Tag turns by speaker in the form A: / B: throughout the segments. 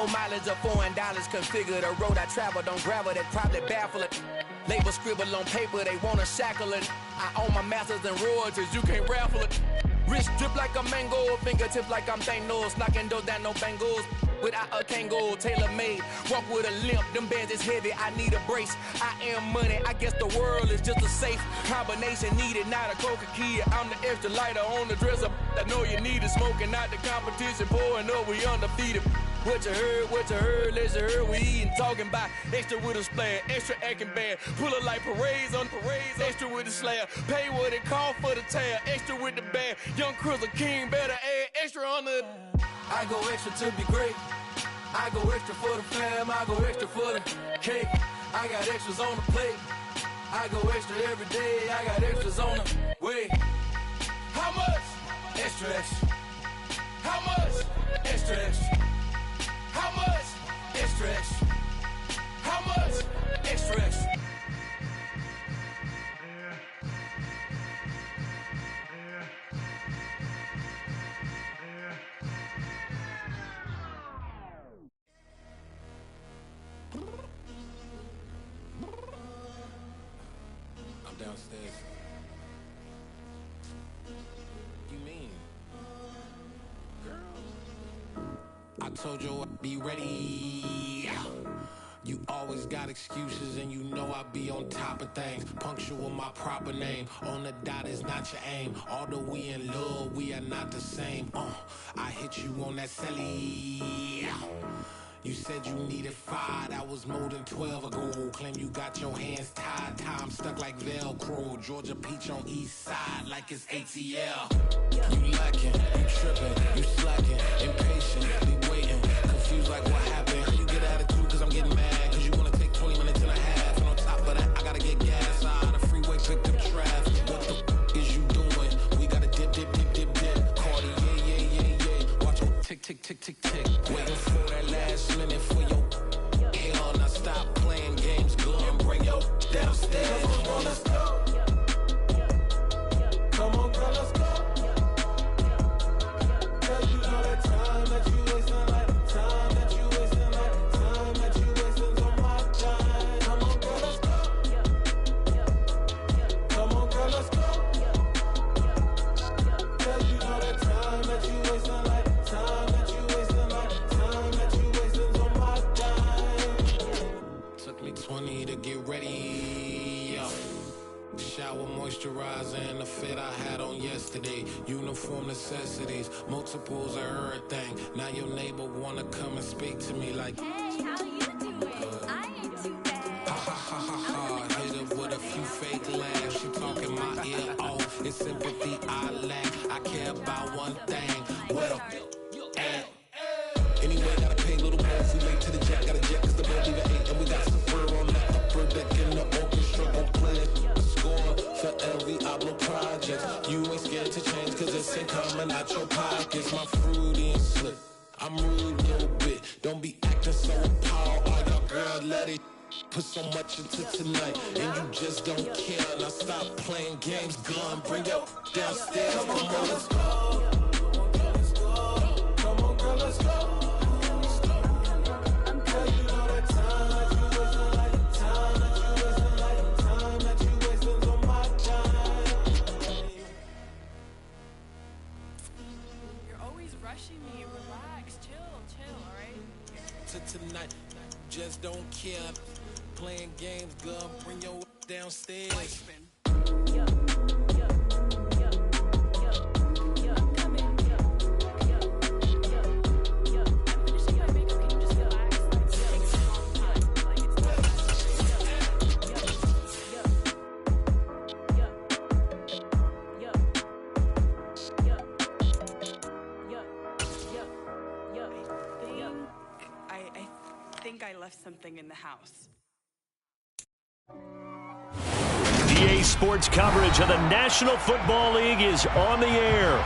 A: Low mileage of $4. Configure the road I travel. Don't gravel, that probably baffle it. Label scribble on paper, they wanna shackle it. I own my masters and royalties, you can't raffle it. Wrist drip like a mango, fingertips like I'm Thanos. Knocking doors down, no bangles. Without a Kangol, tailor-made. Walk with a limp, them bands is heavy, I need a brace. I am money, I guess the world is just a safe combination needed, not a coca key. I'm the extra lighter on the dresser. I know you need it, smoking out the competition, pouring up, we undefeated. What you heard, let's hear we eating, talking about extra with a splash, extra acting bad. Pull it like parades on parades, extra with the slab. Pay what it call for the tab, extra with the bag. Young Cruz, a king, better add extra on the. I go extra to be great. I go extra for the fam, I go extra for the cake. I got extras on the plate. I go extra every day, I got extras on the way. How much? Extra, extra. How much? Extra, extra. How much? Extra, extra. How much? Extra, extra. I'm downstairs. You mean? Girl. I told you I'd be ready. You always got excuses and you know I be on top of things. Punctual my proper name. On the dot is not your aim. Although we in love, we are not the same. I hit you on that celly. You said you needed 5, that was more than 12 ago. Claim you got your hands tied, time stuck like Velcro. Georgia Peach on east side like it's ATL. You lacking, you tripping, you slacking, impatient, be waiting, confused like what happened. How you get attitude cause I'm getting mad, cause you wanna take 20 minutes and a half. And on top of that, I gotta get gas out of the freeway, pick up traffic. What the is you doing? We gotta dip, dip, dip, dip, dip. Cardi, yeah. Watch your tick, tick, tick, tick, tick. Waiting for that last minute for your hell. Now stop playing games, go and bring your downstairs. Come on, let's go. Come on, girl, let's go. Cause you know that time that you wasting, like time that you wasting, like time that you wasting on my time. Come on, girl, let's go. Come on, girl, let's go. Cause you know that time that you wasting, like time that you wasting, like time that you wasting on my time. Took me 20 to get ready. Shower, moisturizer, and the fit I had on yesterday. Uniform necessities, multiples of everything. Now your neighbor wanna come and speak to me like,
B: hey, how you doing? I ain't too bad.
A: Ha ha ha ha ha. Hit her with a few fake laughs. She talking my ear off. It's sympathy I lack. I care about one thing. What a at. Anyway, gotta pay a little more if we late to the jet. Got a jet cause the boat even ate. And we got some fur on that upper deck in the orchestra. Gon' play a score for every Ablo project. You ain't scared to change cause it's ain't coming out your pockets. My fruity and slip. I'm rude a little bit. Don't be acting so appalled. All y'all girl let it put so much into tonight. And you just don't care. Now stop playing games. Gun, bring your downstairs. Come on, girl, let's go. Come on, girl, let's go.
B: Me, relax, chill, alright?
A: To tonight, just don't care. Playing games, gun, bring your downstairs.
B: I left something in the house.
C: EA Sports coverage of the National Football League is on the air.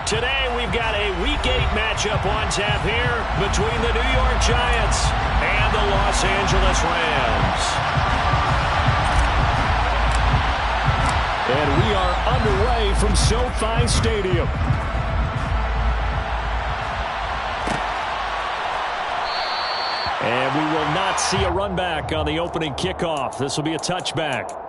C: Today we've got a Week 8 matchup on tap here between the New York Giants and the Los Angeles Rams. And we are underway from SoFi Stadium. And we will not see a run back on the opening kickoff. This will be a touchback.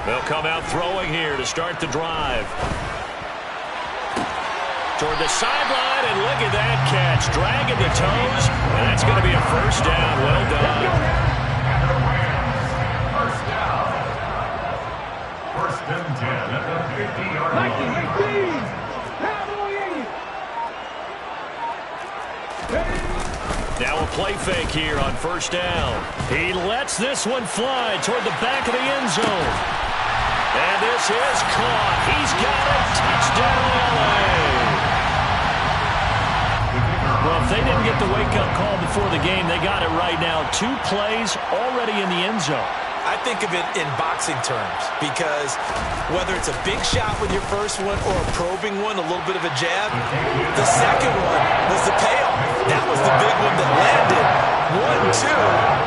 C: They'll come out throwing here to start the drive. Toward the sideline, and look at that catch. Dragging the toes, and that's going to be a first down. Well done.
D: First down. First and 10 at the 50-yard line.
C: Now a play fake here on first down. He lets this one fly toward the back of the end zone. And this is caught. He's got it. Touchdown, LA. Well, if they didn't get the wake-up call before the game, they got it right now. 2 plays already in the end zone.
E: I think of it in boxing terms because whether it's a big shot with your first one or a probing one, a little bit of a jab, the second one was the payoff. That was the big one that landed. 1-2,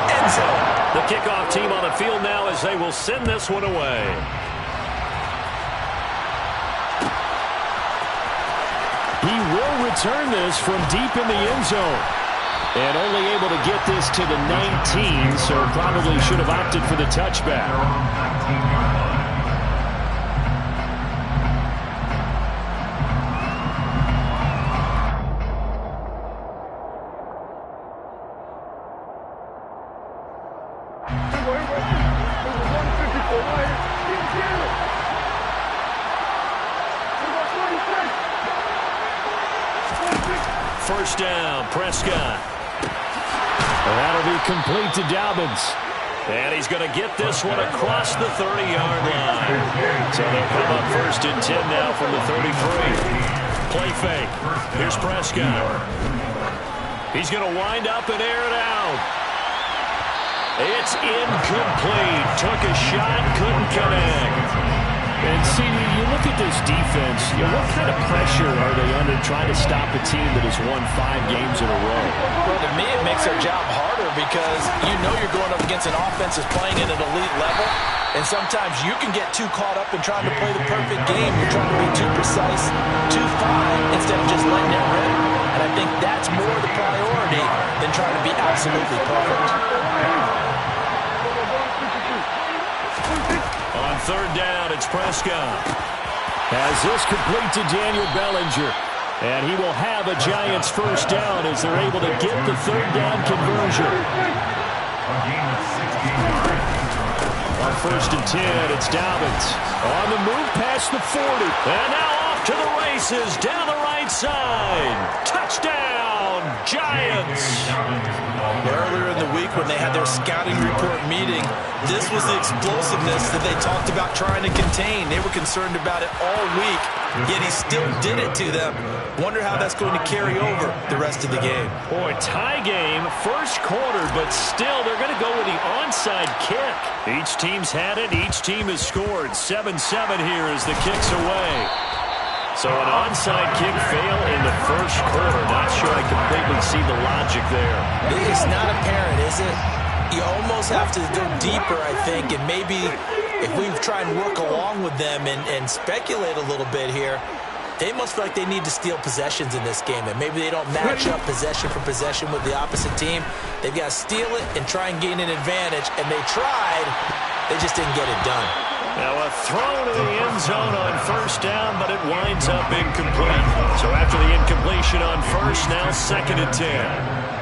E: end zone.
C: The kickoff team on the field now as they will send this one away. He will return this from deep in the end zone. And only able to get this to the 19, so probably should have opted for the touchback. First down, Prescott. That'll be complete to Dobbins. And he's going to get this one across the 30-yard line. So they'll come up first and 10 now from the 33. Play fake. Here's Prescott. He's going to wind up and air it out. It's incomplete. Took a shot, couldn't connect. And see, you look at this defense, what kind of pressure are they under trying to stop a team that has won 5 games in a row?
E: Well, to me, it makes their job harder because you know you're going up against an offense that's playing at an elite level, and sometimes you can get too caught up in trying to play the perfect game. You're trying to be too precise, too fine, instead of just letting it rip. And I think that's more the priority than trying to be absolutely perfect.
C: On third down, it's Prescott. Has this complete to Daniel Bellinger. And he will have a Giants first down as they're able to get the third down conversion. On first and 10, it's Dobbins. On the move past the 40. And now off to the races down the right side. Touchdown, Giants.
E: Earlier in the week when they had their scouting report meeting, this was the explosiveness that they talked about trying to contain. They were concerned about it all week, yet he still did it to them. Wonder how that's going to carry over the rest of the game.
C: Boy, tie game, first quarter, but still they're going to go with the onside kick. Each team's had it. Each team has scored. 7-7 here as the kick's away. So an onside kick fail in the first quarter. Not sure I completely see the logic there.
E: It's not apparent, is it? You almost have to go deeper, I think, and maybe if we try and work along with them and speculate a little bit here, they must feel like they need to steal possessions in this game, and maybe they don't match up possession for possession with the opposite team. They've got to steal it and try and gain an advantage, and they tried. They just didn't get it done.
C: Now a throw to the end zone on first down, but it winds up incomplete. So after the incompletion on first, now second and 10.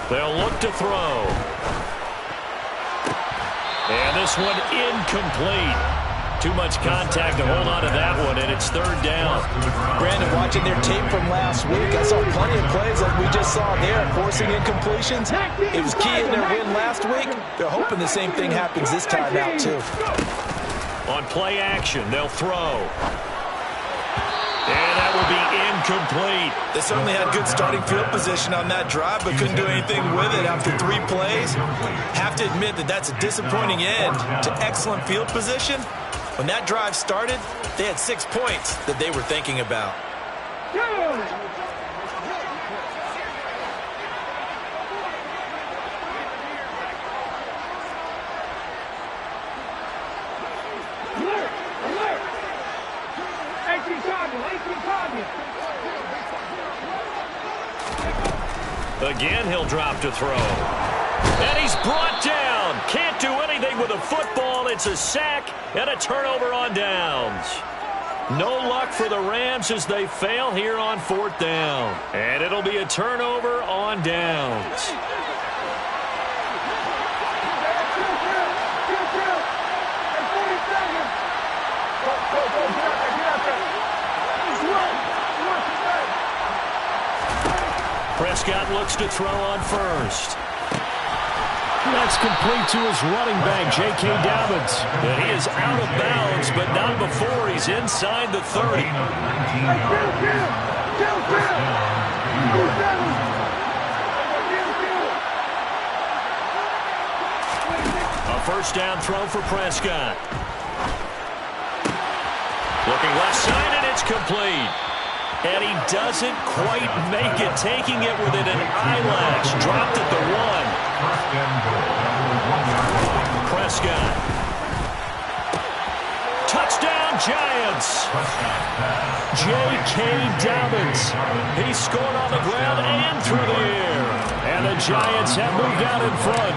C: They'll look to throw. And this one incomplete. Too much contact to hold on to that one, and it's third down.
E: Brandon, watching their tape from last week, I saw plenty of plays like we just saw there, forcing incompletions. It was key in their win last week. They're hoping the same thing happens this time out, too.
C: On play action, they'll throw. And that will be incomplete.
E: They certainly had good starting field position on that drive, but couldn't do anything with it after 3 plays. Have to admit that that's a disappointing end to excellent field position. When that drive started, they had 6 points that they were thinking about.
C: Again, he'll drop to throw. And he's brought down. Can't do anything with a football. It's a sack and a turnover on downs. No luck for the Rams as they fail here on 4th down. And it'll be a turnover on downs. Prescott looks to throw on first. That's complete to his running back, J.K. Dobbins. And he is out of bounds, but not before he's inside the 30. A first down throw for Prescott. Looking left side, and it's complete. And he doesn't quite make it, taking it within an eyelash. Dropped at the 1. Prescott. Touchdown, Giants. J.K. Dobbins. He scored on the ground and through the air. And the Giants have moved out in front.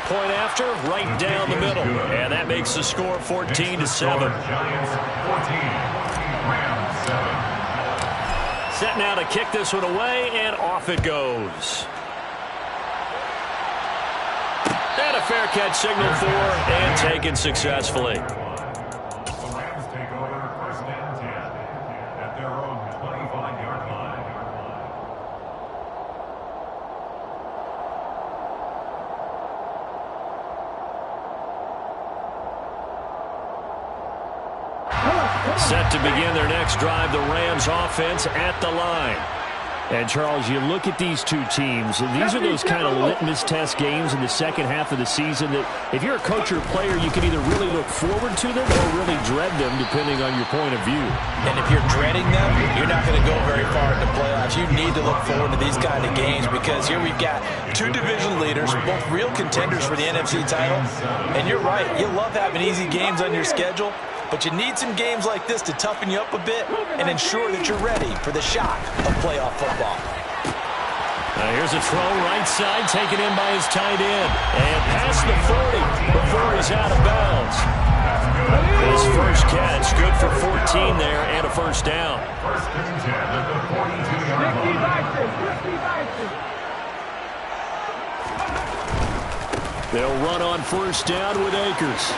C: Point after, right down the middle. And that makes the score 14-7. Set now to kick this one away, and off it goes. And a fair catch signaled for and taken successfully.
D: The Rams take over 1st and 10 at their own 25-yard line.
C: Set to begin their next drive, the Rams offense at the line.
F: And, Charles, you look at these two teams, and these are those kind of litmus test games in the second half of the season that if you're a coach or a player, you can either really look forward to them or really dread them, depending on your point of view.
E: And if you're dreading them, you're not going to go very far in the playoffs. You need to look forward to these kind of games because here we've got 2 division leaders, both real contenders for the NFC title. And you're right, you love having easy games on your schedule, but you need some games like this to toughen you up a bit and ensure that you're ready for the shock of playoff football.
C: Here's a throw right side taken in by his tight end. And past the 40 before he's out of bounds. His first catch, good for 14 there and a first down.
D: 1st and 10 at the 42-yard line.
C: They'll run on first down with Akers.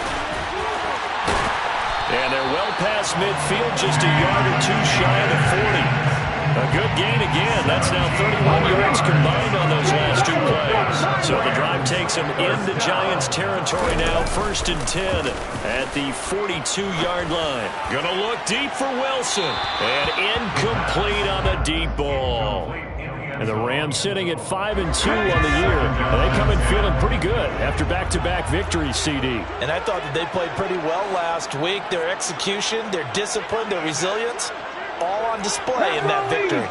C: And they're well past midfield, just a yard or 2 shy of the 40. A good gain again. That's now 31 yards combined on those last 2 plays. So the drive takes them into Giants territory now, 1st and 10 at the 42-yard line. Gonna look deep for Wilson. And incomplete on the deep ball. And the Rams sitting at 5-2 on the year. And they come in feeling pretty good after back-to-back victories, CD.
E: And I thought that they played pretty well last week. Their execution, their discipline, their resilience, all on display in that victory.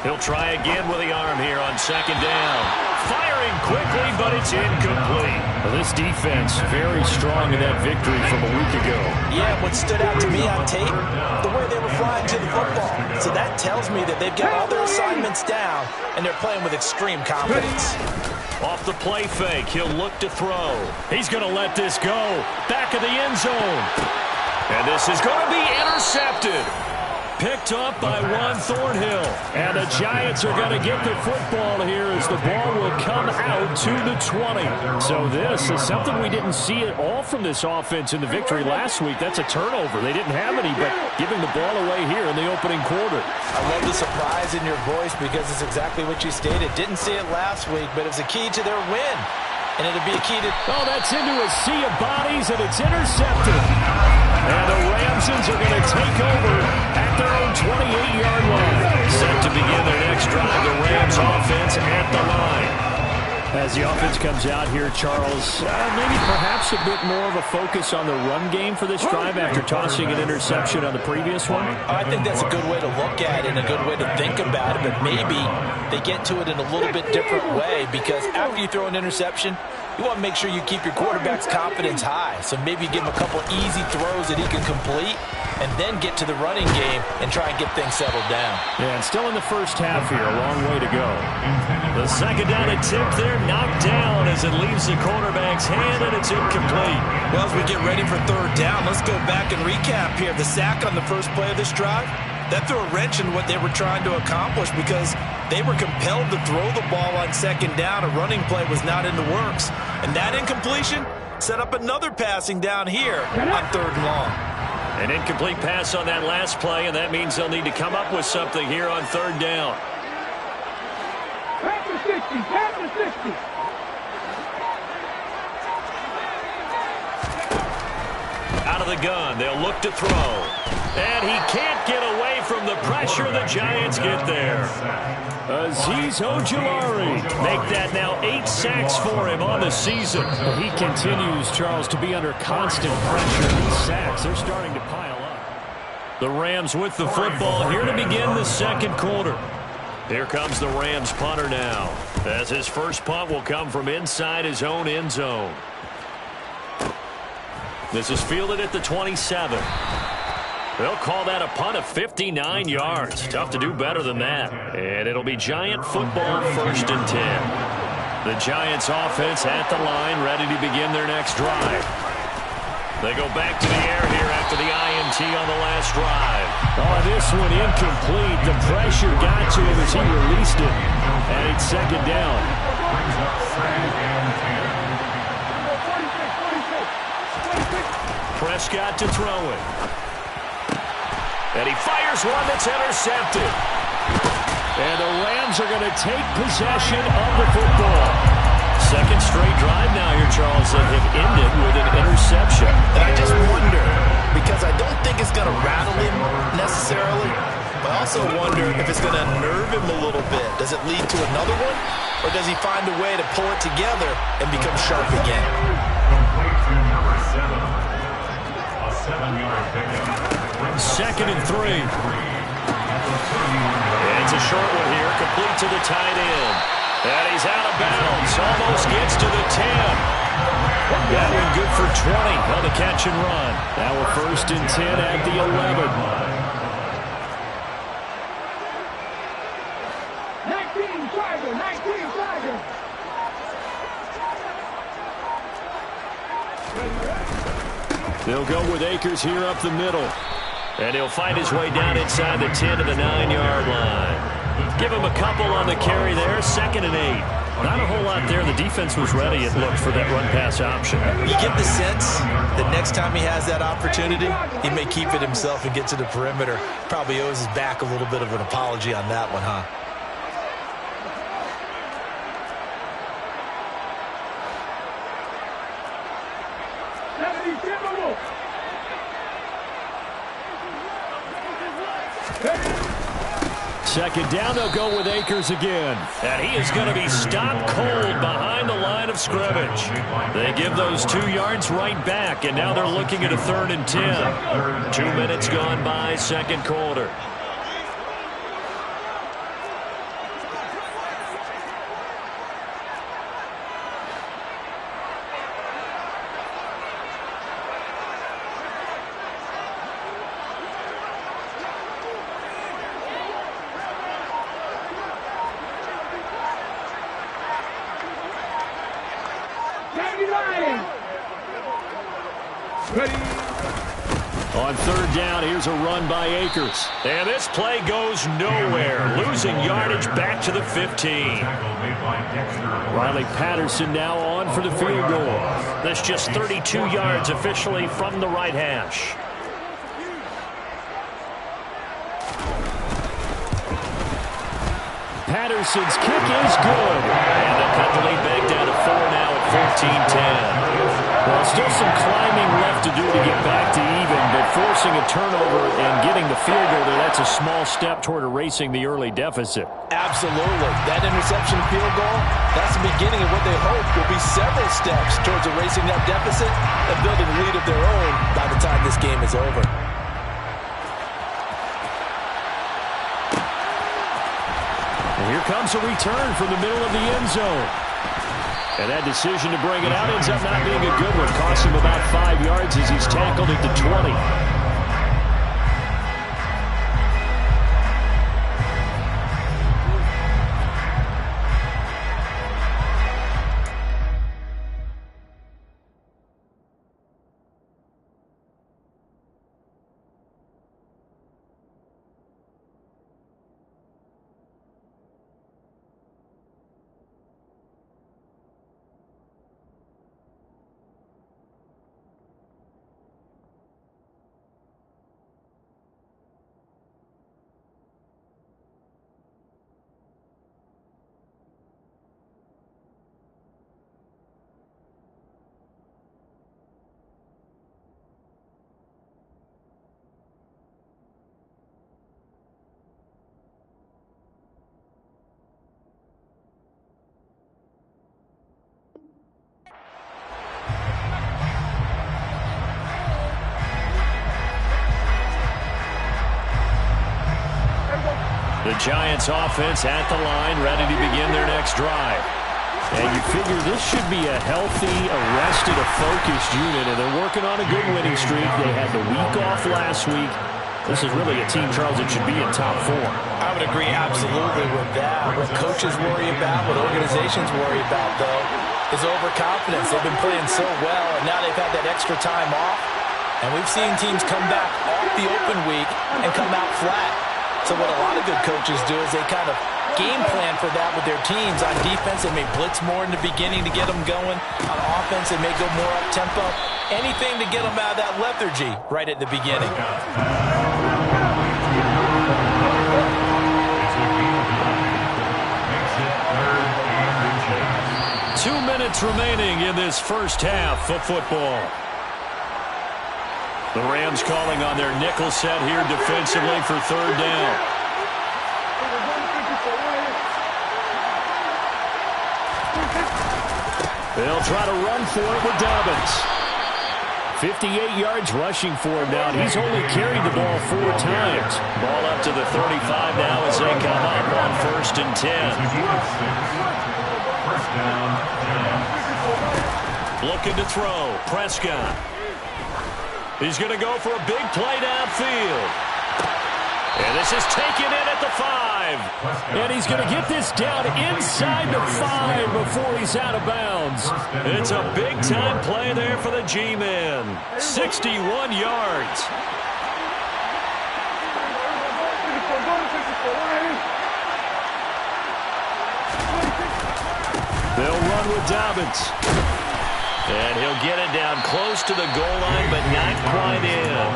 C: He'll try again with the arm here on 2nd down. Firing quickly, but it's incomplete.
F: Well, this defense very strong in that victory from a week ago.
E: Yeah, what stood out to me on tape, the way they were flying to the football. So that tells me that they've got all their assignments down, and they're playing with extreme confidence.
C: Off the play fake, he'll look to throw. He's going to let this go. Back of the end zone. And this is going to be intercepted. picked off by Juan Thornhill. And the Giants are going to get the football here as the ball will come out to the 20. So this is something we didn't see at all from this offense in the victory last week. That's a turnover. They didn't have any, but giving the ball away here in the opening quarter.
E: I love the surprise in your voice because it's exactly what you stated. Didn't see it last week, but it was a key to their win. And it'll be a key to...
C: Oh, that's into a sea of bodies, and it's intercepted. And the Ramsons are going to take over at their own 28-yard line. Set to begin their next drive, the Rams offense at the line. As the offense comes out here, Charles, maybe perhaps a bit more of a focus on the run game for this drive after tossing an interception on the previous one?
E: I think that's a good way to look at it and a good way to think about it, but maybe they get to it in a little bit different way because after you throw an interception, you want to make sure you keep your quarterback's confidence high. So maybe you give him a couple easy throws that he can complete and then get to the running game and try and get things settled down.
C: Yeah, and still in the first half here, a long way to go. The second down attempt there, knocked down as it leaves the quarterback's hand, and it's incomplete.
E: Well, as we get ready for third down, let's go back and recap here. The sack on the first play of this drive, that threw a wrench in what they were trying to accomplish because they were compelled to throw the ball on second down. A running play was not in the works. And that incompletion set up another passing down here on third and long.
C: An incomplete pass on that last play, and that means they'll need to come up with something here on third down.
G: Pass the 60, pass the 60.
C: Out of the gun, they'll look to throw. And he can't get away from the pressure. The Giants get there. Azeez Ojulari make that now 8 sacks for him on the season. He continues, Charles, to be under constant pressure. These sacks, they're starting to pile up. The Rams with the football here to begin the second quarter. Here comes the Rams punter now, as his first punt will come from inside his own end zone. This is fielded at the 27. They'll call that a punt of 59 yards. Tough to do better than that. And it'll be Giant football, 1st and 10. The Giants offense at the line, ready to begin their next drive. They go back to the air here after the INT on the last drive. Oh, this one incomplete. The pressure got to him as he released it. And it's second down. Prescott to throw it. And he fires one that's intercepted. And the Rams are going to take possession of the football. Second straight drive now here, Charles, that have ended with an interception.
E: And I just wonder, because I don't think it's going to rattle him necessarily, but I also wonder if it's going to unnerve him a little bit. Does it lead to another one? Or does he find a way to pull it together and become sharp again?
D: Complete to number 7. A 7-yard pickup.
C: 2nd and 3. And it's a short one here, complete to the tight end. And he's out of bounds, almost gets to the 10. That one good for 20 on the catch and run. Now we're 1st and 10 at the 11.
G: 19 Tiger, 19 Tiger.
C: They'll go with Akers here up the middle. And he'll find his way down inside the 10 to the 9-yard line. Give him a couple on the carry there, 2nd and 8. Not a whole lot there. The defense was ready, it looked, for that run-pass option.
E: You get the sense that next time he has that opportunity, he may keep it himself and get to the perimeter. Probably owes his back a little bit of an apology on that one, huh?
C: Second down, they'll go with Akers again. And he is going to be stopped cold behind the line of scrimmage. They give those 2 yards right back, and now they're looking at a 3rd and 10. 2 minutes gone by, second quarter. On third down, here's a run by Akers. And this play goes nowhere. Losing yardage back to the 15. Riley Patterson now on for the field goal. That's just 32 yards officially from the right hash. Patterson's kick is good. And they'll cut the lead back down to 4 now at 14-10. Well, still some climbing left to do to get back to even, but forcing a turnover and getting the field goal there, that's a small step toward erasing the early deficit.
E: Absolutely. That interception field goal, that's the beginning of what they hope will be several steps towards erasing that deficit and building a lead of their own by the time this game is over.
C: And here comes a return from the middle of the end zone. And that decision to bring it out ends up not being a good one. Costs him about 5 yards as he's tackled at the 20. The Giants offense at the line, ready to begin their next drive. And you figure this should be a healthy, arrested, a focused unit, and they're working on a good winning streak. They had the week off last week. This is really a team, Charles, that should be in top 4.
E: I would agree absolutely with that. What coaches worry about, what organizations worry about, though, is overconfidence. They've been playing so well, and now they've had that extra time off. And we've seen teams come back off the open week and come out flat. So what a lot of good coaches do is they kind of game plan for that with their teams. On defense, they may blitz more in the beginning to get them going. On offense, they may go more up-tempo. Anything to get them out of that lethargy right at the beginning.
C: 2 minutes remaining in this first half of football. The Rams calling on their nickel set here defensively for third down. They'll try to run for it with Dobbins. 58 yards rushing for him now. He's only carried the ball 4 times. Ball up to the 35 now as they come up on 1st and 10.
D: First down, 10.
C: Looking to throw. Prescott. He's going to go for a big play downfield. And this is taken in at the 5. And he's going to get this down inside the 5 before he's out of bounds. It's a big-time play there for the G-men. 61 yards. They'll run with Dobbins. And he'll get it down close to the goal line, but not quite in.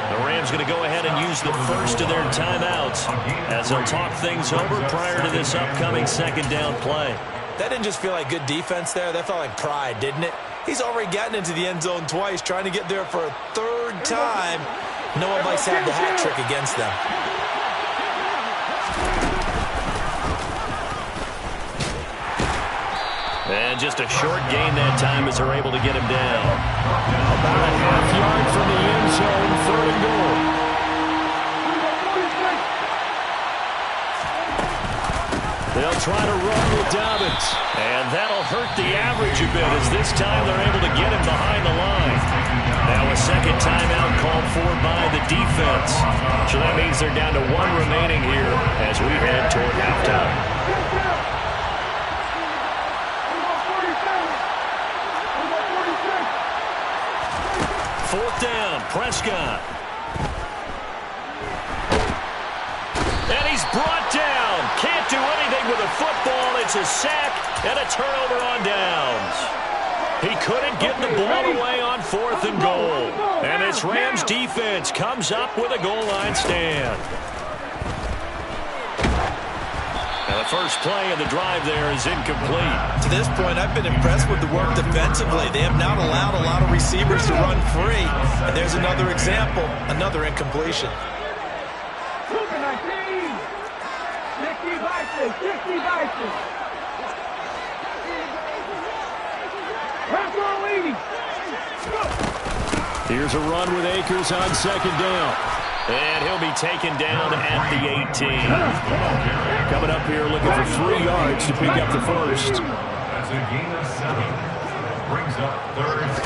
C: The Rams going to go ahead and use the first of their timeouts as they'll talk things over prior to this upcoming second down play.
E: That didn't just feel like good defense there. That felt like pride, didn't it? He's already gotten into the end zone twice, trying to get there for a 3rd time. No one likes to have the hat trick against them.
C: And just a short gain that time as they're able to get him down. About a half yard from the end zone, 3rd and goal. They'll try to run with Dobbins. And that'll hurt the average a bit as this time they're able to get him behind the line. Now a second timeout called for by the defense. So that means they're down to 1 remaining here as we head toward halftime. 4th down, Prescott. And he's brought down. Can't do anything with a football. It's a sack and a turnover on downs. He couldn't get the ball away on 4th and goal. And this Rams defense comes up with a goal line stand. And the first play of the drive there is incomplete.
E: To this point, I've been impressed with the work defensively. They have not allowed a lot of receivers to run free. And there's another example, another incompletion.
G: 60 Vikings.
F: Here's a run with Akers on 2nd down.
C: And he'll be taken down at the 18.
F: Coming up here looking for 3 yards to pick up the first.
D: That's a gain of 7. Brings up 3rd and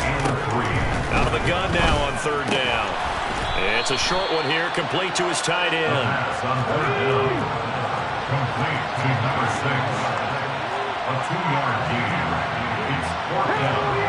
D: 3.
C: Out of the gun now on 3rd down. It's a short one here, complete to his tight end.
D: Pass on 3rd down. Complete to number 6. A 2-yard gain. It's 4th down.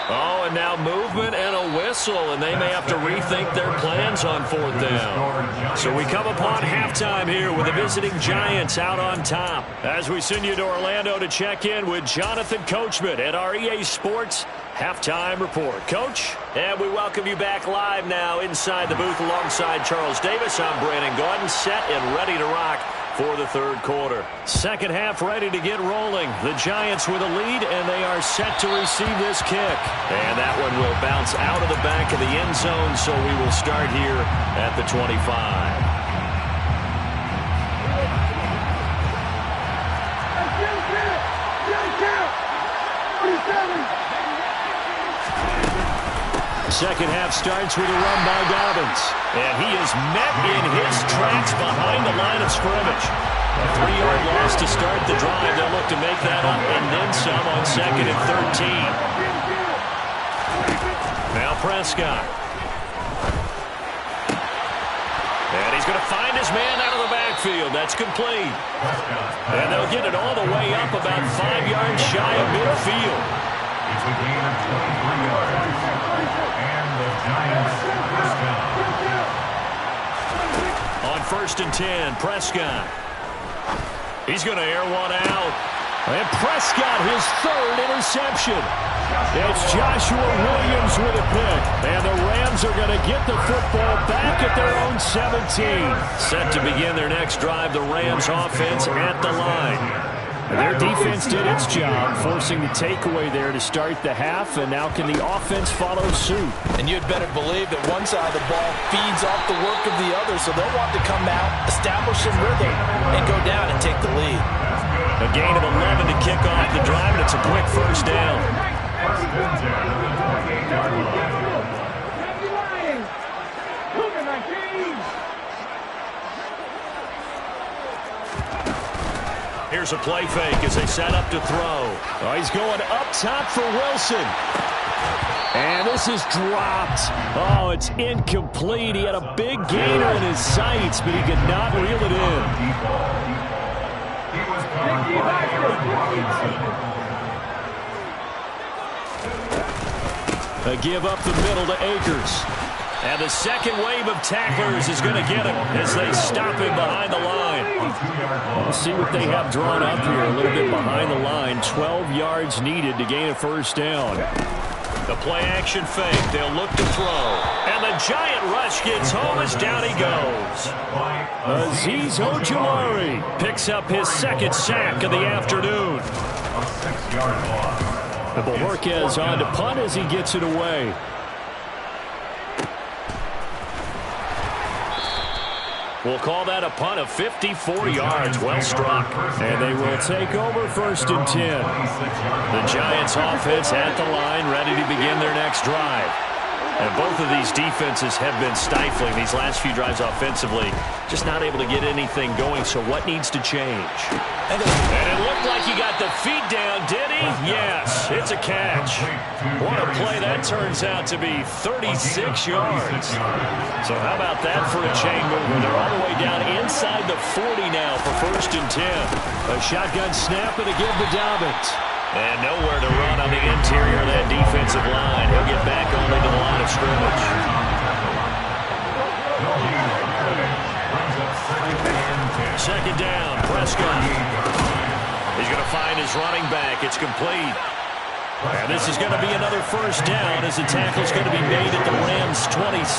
C: Oh, and now movement and a whistle, and they may have to rethink their plans on 4th down. So we come upon halftime here with the visiting Giants out on top. As we send you to Orlando to check in with Jonathan Coachman at our EA Sports Halftime Report. Coach, and we welcome you back live now inside the booth alongside Charles Davis. I'm Brandon Gaudin, set and ready to rock for the 3rd quarter. Second half ready to get rolling. The Giants with a lead, and they are set to receive this kick. And that one will bounce out of the back of the end zone, so we will start here at the 25.
F: Second half starts with a run by Dobbins.
C: And he is met in his tracks behind the line of scrimmage. A 3-yard loss to start the drive. They'll look to make that up and then some on 2nd and 13. Now Prescott. And he's going to find his man out of the backfield. That's complete. And they'll get it all the way up about 5 yards shy of midfield.
D: It's a gain of 23 yards. And the Giants first down.
C: On 1st and 10, Prescott. He's going to air one out.
F: And Prescott, his 3rd interception. It's Joshua Williams with a pick. And the Rams are going to get the football back at their own 17.
C: Set to begin their next drive, the Rams offense at the line.
F: Their defense did its job, forcing the takeaway there to start the half, and now can the offense follow suit?
E: And you'd better believe that one side of the ball feeds off the work of the other, so they'll want to come out, establish some rhythm, and go down and take the lead.
C: A gain of 11 to kick off the drive, and it's a quick first down.
D: First and 10 at the 28-yard line.
C: Here's a play fake as they set up to throw.
F: Oh, he's going up top for Wilson. And this is dropped. Oh, it's incomplete. He had a big gainer in his sights, but he could not reel it in.
D: He was covered by Aaron Robinson.
F: A give up the middle to Akers.
C: And the second wave of tacklers is going to get him as they stop him behind the line.
F: We'll see what they have drawn up here a little bit behind the line. 12 yards needed to gain a first down.
C: The play action fake. They'll look to throw. And the giant rush gets home as down he goes.
F: Azeez Ojulari
C: picks up his 2nd sack of the afternoon.
D: A 6-yard loss.
F: Bohorquez on to punt as he gets it away.
C: We'll call that a punt of 54 yards. Well struck.
F: And they will take over 1st and 10.
C: The Giants offense at the line, ready to begin their next drive. And both of these defenses have been stifling these last few drives offensively. Just not able to get anything going, so what needs to change? And it looked like he got the feet down, did he? Yes, it's a catch. What a play that turns out to be, 36 yards. So how about that for a chain mover? They're all the way down inside the 40 now for 1st and 10. A shotgun snap and a give to Dobbins. And nowhere to run on the interior of that defensive line. He'll get back only to the line of scrimmage. Second down, Prescott. He's going to find his running back. It's complete. And this is going to be another 1st down as the tackle's going to be made at the Rams' 26.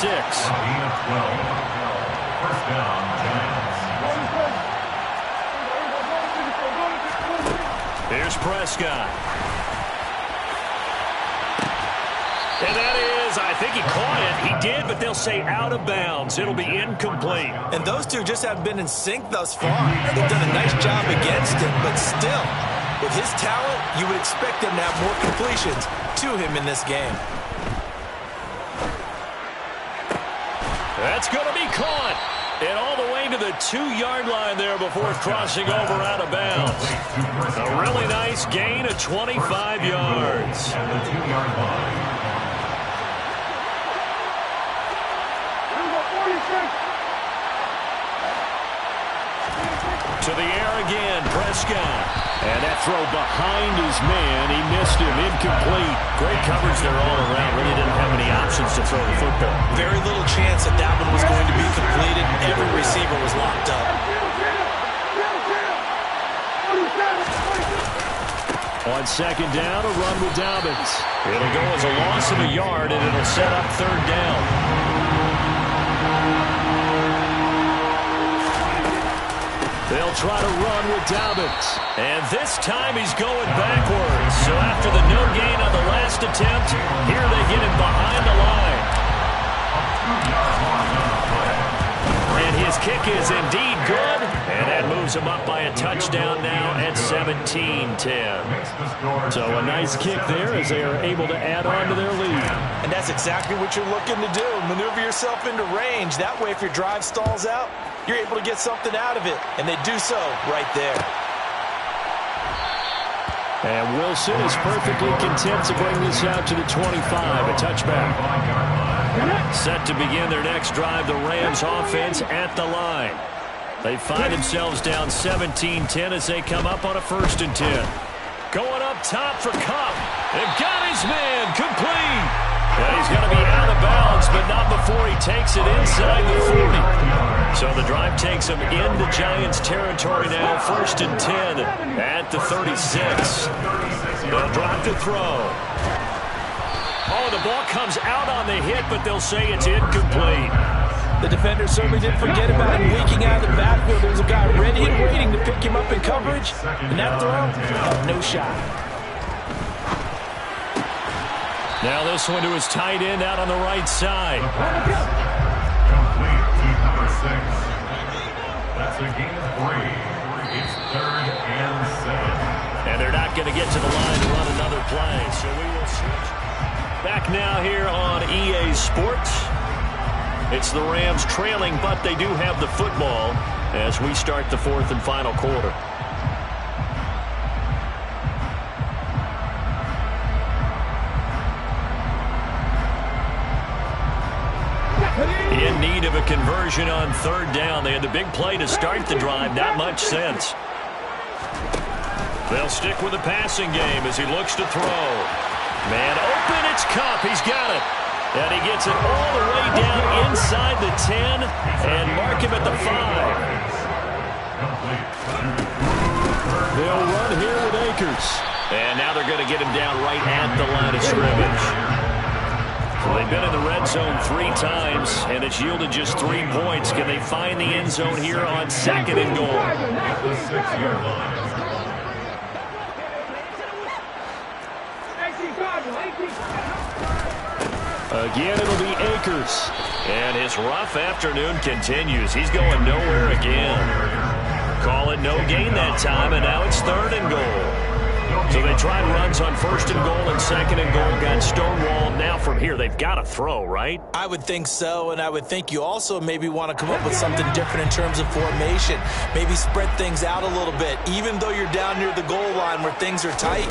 D: 1st down, Giants.
C: Here's Prescott. And that is, I think he caught it. He did, but they'll say out of bounds. It'll be incomplete.
E: And those two just haven't been in sync thus far. They've done a nice job against him, but still, with his talent, you would expect him to have more completions to him in this game.
C: That's going to be caught. And all the way to the 2-yard line there before crossing over out of bounds. A really nice gain of 25 yards.
D: At the 2-yard line.
C: To the air again, Prescott. And that throw behind his man. He missed him. Incomplete. Great coverage there all around. Really didn't have any options to throw the football.
E: Very little chance that that one was going to be completed. Every receiver was locked up.
C: On 2nd down, a run with Dobbins. It'll go as a loss of a yard, and it'll set up 3rd down. They'll try to run with Dobbins. And this time he's going backwards. So after the no gain on the last attempt, here they get him behind the line. And his kick is indeed good. And that moves him up by a touchdown now at 17-10. So a nice kick there as they are able to add on to their lead.
E: And that's exactly what you're looking to do. Maneuver yourself into range. That way, if your drive stalls out, you're able to get something out of it. And they do so right there.
C: And Wilson is perfectly content to bring this out to the 25. A touchback. Set to begin their next drive, the Rams offense at the line. They find themselves down 17-10 as they come up on a 1st and 10. Going up top for Kupp. They've got his man complete. And he's going to be out of bounds, but not before he takes it inside the 40. So the drive takes him into Giants territory now, 1st and 10 at the 36. They'll drop to throw. Oh, the ball comes out on the hit, but they'll say it's incomplete.
E: The defender certainly didn't forget about him leaking out of the backfield. There was a guy ready and waiting to pick him up in coverage. And that throw, no shot.
C: Now this one to his tight end out on the right side.
D: Complete to number 6. That's a gain of 3. It's 3rd and 7.
C: And they're not going to get to the line to run another play. So we will switch. Back now here on EA Sports. It's the Rams trailing, but they do have the football as we start the 4th and final quarter. In need of a conversion on 3rd down. They had the big play to start the drive. Not much sense. They'll stick with the passing game as he looks to throw. Man open, it's Kupp. He's got it. And he gets it all the way down inside the 10 and mark him at the 5. They'll run here with Akers. And now they're going to get him down right at the line of scrimmage. So they've been in the red zone 3 times, and it's yielded just 3 points. Can they find the end zone here on 2nd and goal?
D: At the 6-yard line.
C: Again, it'll be Akers. And his rough afternoon continues. He's going nowhere again. Call it no gain that time, and now it's 3rd and goal. So they tried runs on 1st and goal and 2nd and goal, got stonewalled. Now from here, they've got to throw, right?
E: I would think so, and I would think you also maybe want to come up with something different in terms of formation. Maybe spread things out a little bit. Even though you're down near the goal line where things are tight,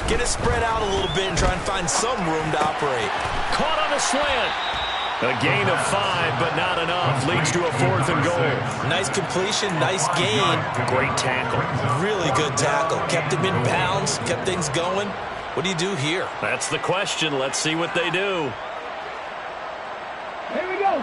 E: get it spread out a little bit and try and find some room to operate.
C: Caught on a slant. A gain of 5, but not enough. Leads to a 4th and goal.
E: Nice completion, nice gain.
C: Great tackle.
E: Really good tackle. Kept him in bounds, kept things going. What do you do here?
C: That's the question. Let's see what they do.
G: Here we go.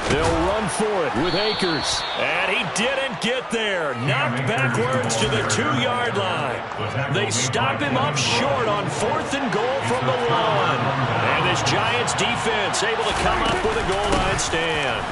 F: They'll run for it with Akers.
C: And he didn't get there. Knocked backwards to the 2-yard line. They stop him up short on 4th and goal from the 1. And this Giants defense able to come up with a goal line stand.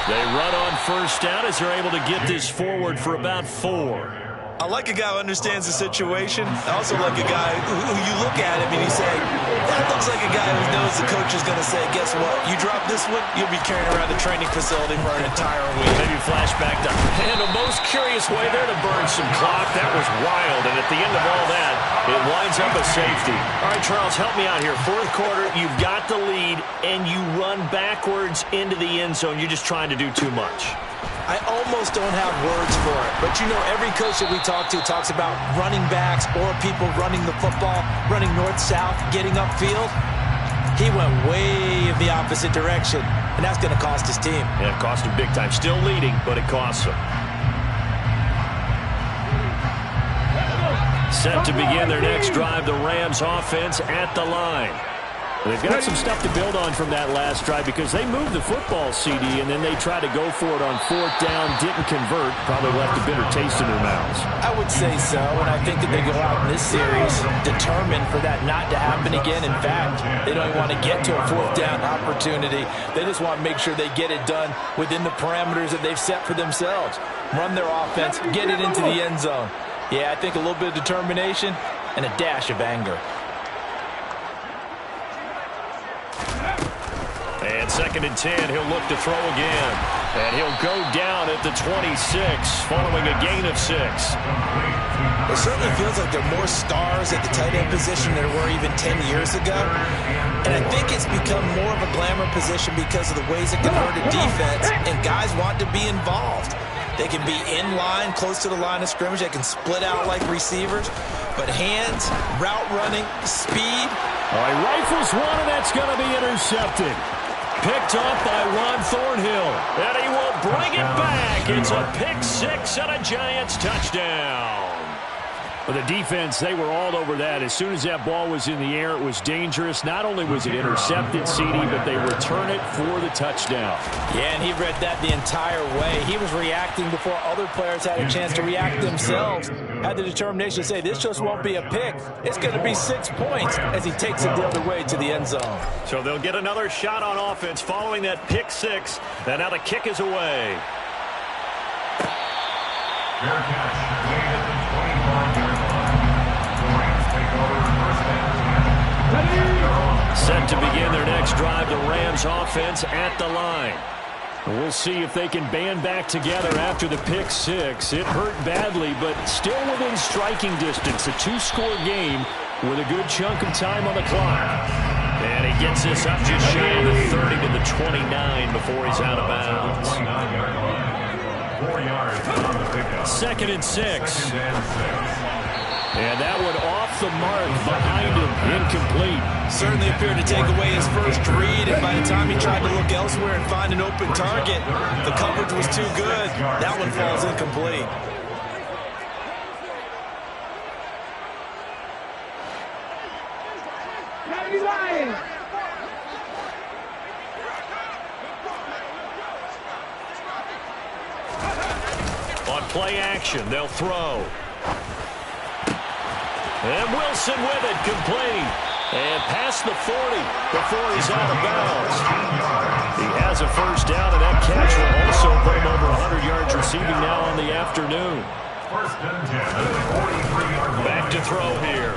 C: They run on 1st down as they're able to get this forward for about 4.
E: I like a guy who understands the situation. I also like a guy who you look at him and you say, that looks like a guy who knows the coach is going to say, guess what? You drop this one, you'll be carrying around the training facility for an entire week.
C: Maybe flashback to, and the most curious way there to burn some clock. That was wild. And at the end of all that, it winds up a safety. All right, Charles, help me out here. 4th quarter, you've got the lead, and you run backwards into the end zone. You're just trying to do too much.
E: I almost don't have words for it. But, you know, every coach that we talk to talks about running backs or people running the football, running north-south, getting upfield. He went way in the opposite direction, and that's going to cost his team.
C: Yeah, it cost him big time. Still leading, but it costs him. Set to begin their next drive, the Rams offense at the line.
F: They've got some stuff to build on from that last drive because they moved the football, CD, and then they tried to go for it on 4th down, didn't convert, probably left a bitter taste in their mouths.
E: I would say so, and I think that they go out in this series determined for that not to happen again. In fact, they don't even want to get to a 4th down opportunity. They just want to make sure they get it done within the parameters that they've set for themselves. Run their offense, get it into the end zone. Yeah, I think a little bit of determination and a dash of anger.
C: And 2nd and 10, he'll look to throw again. And he'll go down at the 26, following a gain of 6.
E: It certainly feels like there are more stars at the tight end position than there were even 10 years ago. And I think it's become more of a glamour position because of the ways it can hurt a defense, and guys want to be involved. They can be in line, close to the line of scrimmage. They can split out like receivers. But hands, route running, speed.
F: All right, rifles one, and that's going to be intercepted. Picked up by Juan Thornhill.
C: And he will bring it back. It's a pick 6 and a Giants touchdown.
F: For the defense, they were all over that. As soon as that ball was in the air, it was dangerous. Not only was it intercepted, CD, but they return it for the touchdown.
E: Yeah, and he read that the entire way. He was reacting before other players had a chance to react themselves. Had the determination to say, this just won't be a pick. It's going to be 6 points as he takes it the other way to the end zone.
C: So they'll get another shot on offense following that pick 6. And now the kick is away.
D: Fair catch made at the 25-yard line. The Rams take over 1st and 10.
C: Set to begin their next drive, the Rams offense at the line.
F: We'll see if they can band back together after the pick 6. It hurt badly, but still within striking distance. A 2-score game with a good chunk of time on the clock.
C: And he gets this up just shy of the 30 to the 29 before he's out of bounds.
D: 29-yard line. 4 yards on the pickup.
C: 2nd and 6.
F: And that one off the mark behind him, incomplete.
E: Certainly appeared to take away his first read, and by the time he tried to look elsewhere and find an open target, the coverage was too good. That one falls incomplete.
C: On play action, they'll throw. And Wilson with it, complete. And past the 40 before he's out of bounds. He has a first down, and that catch will also put him over 100 yards receiving now on the afternoon.
D: 1st and 10 at the 43-yard line.
C: Back to throw here.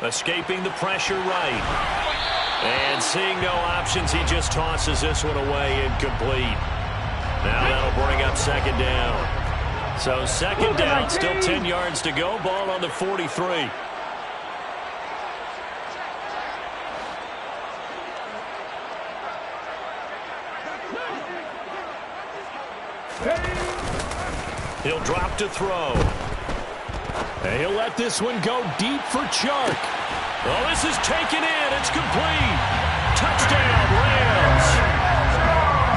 C: Escaping the pressure right. And seeing no options, he just tosses this one away incomplete. Now that'll bring up second down. So second down, still 10 yards to go. Ball on the 43. He'll drop to throw. And he'll let this one go deep for Chark. Oh, this is taken in. It's complete. Touchdown, Rams.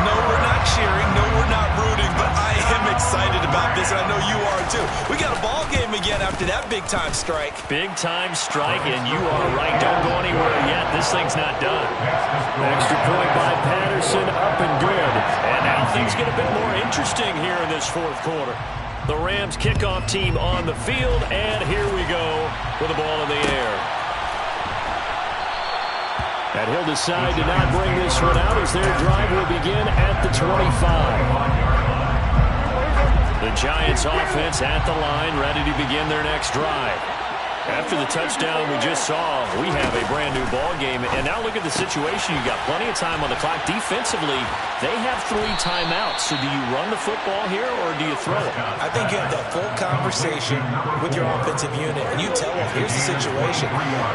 E: No, we're not cheering. No, we're not rooting. But I am excited about this, and I know you are too. We got a ball game again after that big-time strike.
C: Big-time strike, and you are right. Don't go anywhere yet. This thing's not done. Extra point by Patterson, up and good. And now things get a bit more interesting here in this fourth quarter. The Rams kickoff team on the field, and here we go with the ball in the air. And he'll decide to not bring this one out as their drive will begin at the 25. The Giants offense at the line, ready to begin their next drive. After the touchdown we just saw, we have a brand-new ball game. And now look at the situation. You've got plenty of time on the clock. Defensively, they have 3 timeouts. So do you run the football here or do you throw it?
E: I think you have that full conversation with your offensive unit, and you tell them, here's the situation.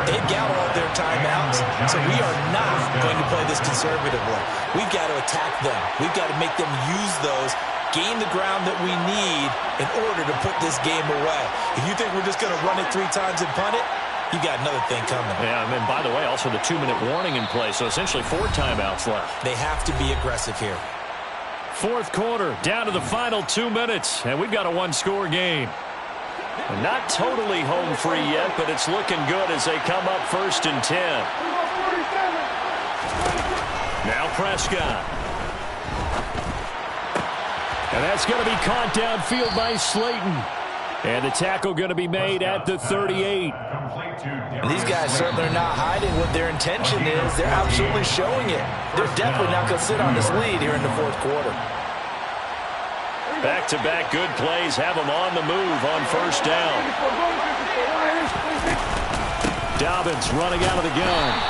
E: They've got all their timeouts, so we are not going to play this conservatively. We've got to attack them. We've got to make them use those, gain the ground that we need in order to put this game away. If you think we're just going to run it 3 times and punt it, you got another thing coming.
C: Yeah, and by the way, also the 2-minute warning in play, so essentially 4 timeouts left.
E: They have to be aggressive here.
C: Fourth quarter, down to the final 2 minutes, and we've got a 1-score game. And not totally home free yet, but it's looking good as they come up 1st and 10. Now Prescott. And that's going to be caught downfield by Slayton. And the tackle going to be made at the 38.
E: These guys certainly are not hiding what their intention is. They're absolutely showing it. They're definitely not going to sit on this lead here in the fourth quarter.
C: Back-to-back good plays have them on the move on 1st down. Dobbins running out of the gun.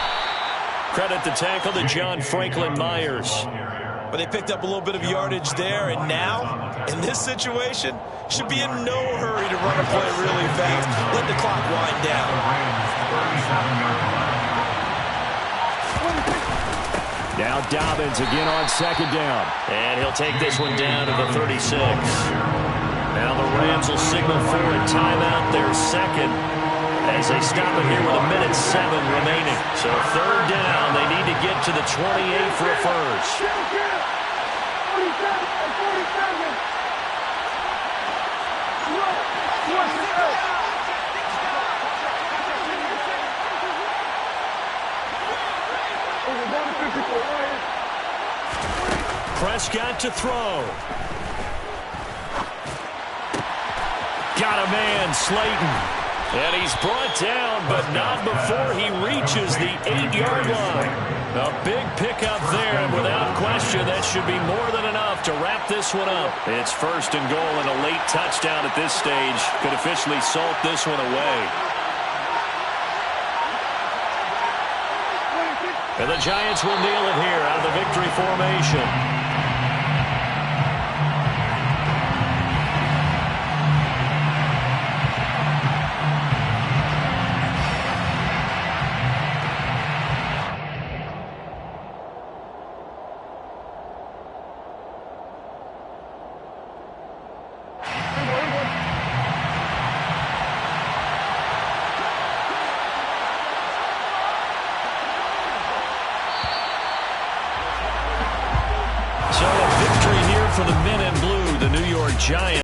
C: Credit the tackle to John Franklin Myers.
E: But they picked up a little bit of yardage there, and now, in this situation, should be in no hurry to run a play really fast. Let the clock wind down.
C: Now Dobbins again on 2nd down. And he'll take this one down to the 36. Now the Rams will signal for a timeout, their 2nd, as they stop it here with 1:07 remaining. So 3rd down, they need to get to the 28 for a first. Prescott to throw. Got a man, Slayton. And he's brought down, but not before he reaches the 8-yard line. A big pickup there, and without question, that should be more than enough to wrap this one up. It's 1st and goal, and a late touchdown at this stage could officially salt this one away. And the Giants will kneel it here out of the victory formation. For the men in blue, the New York Giants.